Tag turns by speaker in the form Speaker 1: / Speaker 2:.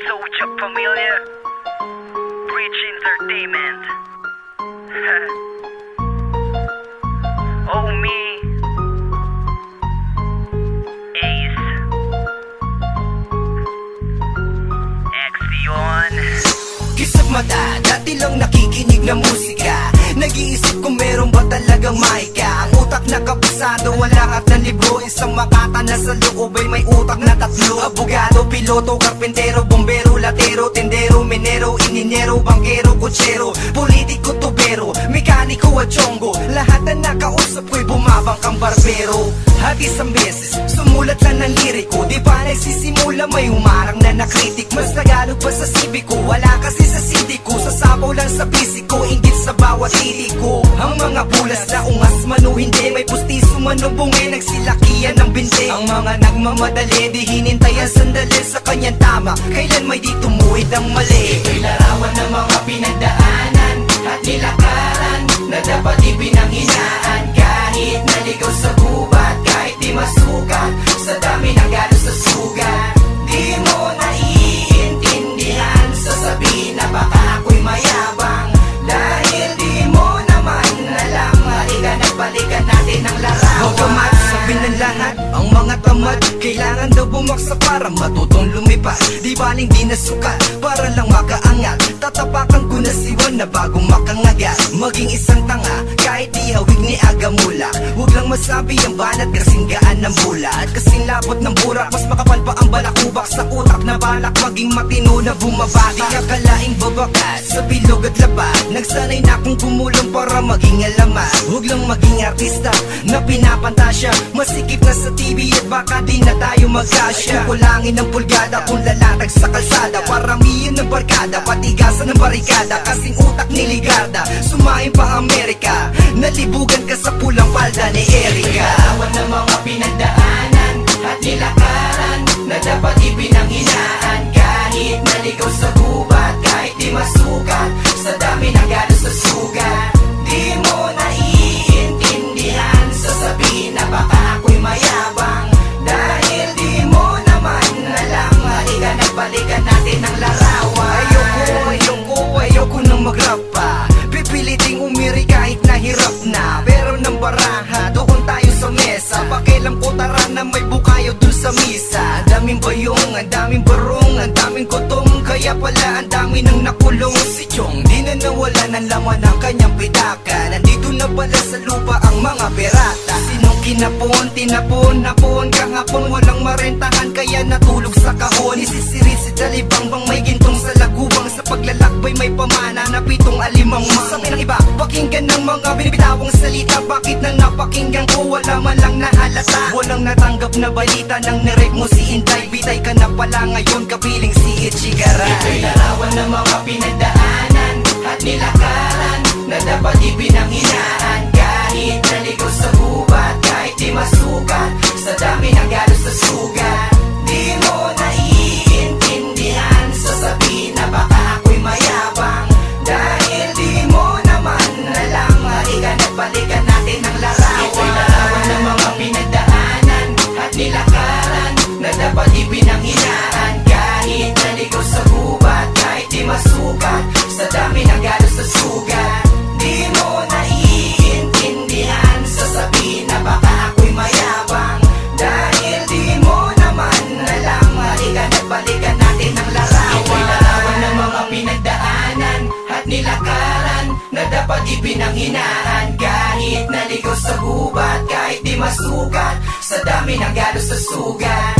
Speaker 1: Soulja Familia, Bridge Entertainment. Oh me, Ace, Axion.
Speaker 2: Kisap mata, dati lang nakikinig ng musika. Nag-iisip kung meron ba talagang maika. Ang utak na kabisado, wala at ng libro. Isang makata na sa loob ay may utak na tatlo. Abogado, piloto, karpentero, bombero, latero, tendero, minero, ininero, bangkero, kutsero, politiko, tubero, mekaniko at chongo. Lahat na nakausap ko'y bumabangkang barbero. At isang beses, sumulat lang ng liriko. Di ba nagsisimula may humarang na nakritik. Mas Tagalog pa sa sibiko, wala kasi sa CD ko. Sasapaw lang sa pisiko, inggit sa bawat titik ko. Ang mga bulas na ungas mano hindi, may pustiso mano bungi, nagsilakihan ng binte. Ang mga nagmamadali, di hinintay ang sandali sa kanyang tama. Kailan may di tumuhid ang mali. Ito'y larawan ng mga pinagdaanan at nilakaran na dapat ipinanghinaan. Kahit naligaw sa gubat, kahit di masukat, sa dami ng galos sa sugat. Di mo naiintindihan, sasabihin na baka ako'y mayabang. Dahil di mo naman alam, halika nagbalikan natin ang larawan. Bagamat sabi ng lahat, ang mga tamad kailangan daw bumaksa para matutong lumipad. Di baling di nasukat, para lang makaangat. Tatapakan ko na siwan na bagong makangagat. Maging isang tanga, kahit di hawig ni Agamula. Huwag lang masabi ang banat kasing gaan ng bula. At kasing labot ng burak, mas makapal pa ang balakubak sa utak na balak maging matino na bumabati. Di akalaing babakat sa bilog at labat. Nagsanay na akong gumulong para maging alamat. Huwag lang maging artista na pinapantasya. Masikip na sa TV at baka di na tayo magkasya. Kukulangin ng pulgada kung lalatag sa kalsada. Paramihan ng barkada, patigasan ng barikada. Kasing utak ni Ligarda, sumain pa Amerika. Nalibugan ka sa pulang palda ni Erika. Awan ng mga pinagdaanan at nilakaran na dapat ipinanghinaan. Kahit naligaw sa gubat, kahit di masukat, sa dami ng galos sa sugat. Di mo naiintindihan, sasabihin na baka ako'y mayabang. Dahil di mo naman alam, halika nagbalikan natin ang larawan. Ayoko nang mag-rap pa. Pipiliting umiri kahit nahirap na. Pero ng baraha, doon tayo sa mesa. Pakialam ko tara na may bukayo dun sa misa. Ang daming bayong, ang daming barong, ang daming gutom. Kaya pala ang dami nang nakulong. Si Chong, di na nawala ng laman ang kanyang pitaka. Nandito na pala sa lupa ang mga pirata. Sinong kinapon, tinapon, napon, kahapon walang marentahan kaya natulog sa kahon. Isisirit si Talibang bang may gintong sa lagubang. Sa paglalakbay may pamana na pitong alimangmang. Sabi ng iba, pakinggan ng mga binibitawang salita. Bakit na napakinggan ko wala man lang nahalata? Walang natanggap na balita nang nirep mo si Inday. Bitay ka na pala ngayon kapiling si Ichigaray. Ito'y larawan ng mga pinagdaanan at nilakaran na dapat ipinanghinaan. Kahit naligaw sa gubat, kahit di masukat, sa dami ng galos sa sugat. Di mo naiintindihan, sasabihin na baka ako'y mayabang. Dahil di mo naman alam, halika nagbalikan natin ang larawan. Ito'y larawan ng mga pinagdaanan at nilakaran na dapat ipinanghinaan. Kahit naligaw sa gubat, kahit di masukat, sa dami ng galos sa sugat. Di mo naiintindihan, sasabihin na baka ako'y mayabang. Dahil di mo naman alam, halika nagbalikan natin ang larawan. Ito'y larawan ng mga pinagdaanan at nilakaran na dapat ipinanghinaan. Kahit naligaw sa gubat, kahit di masukat, sa dami ng galos sa sugat.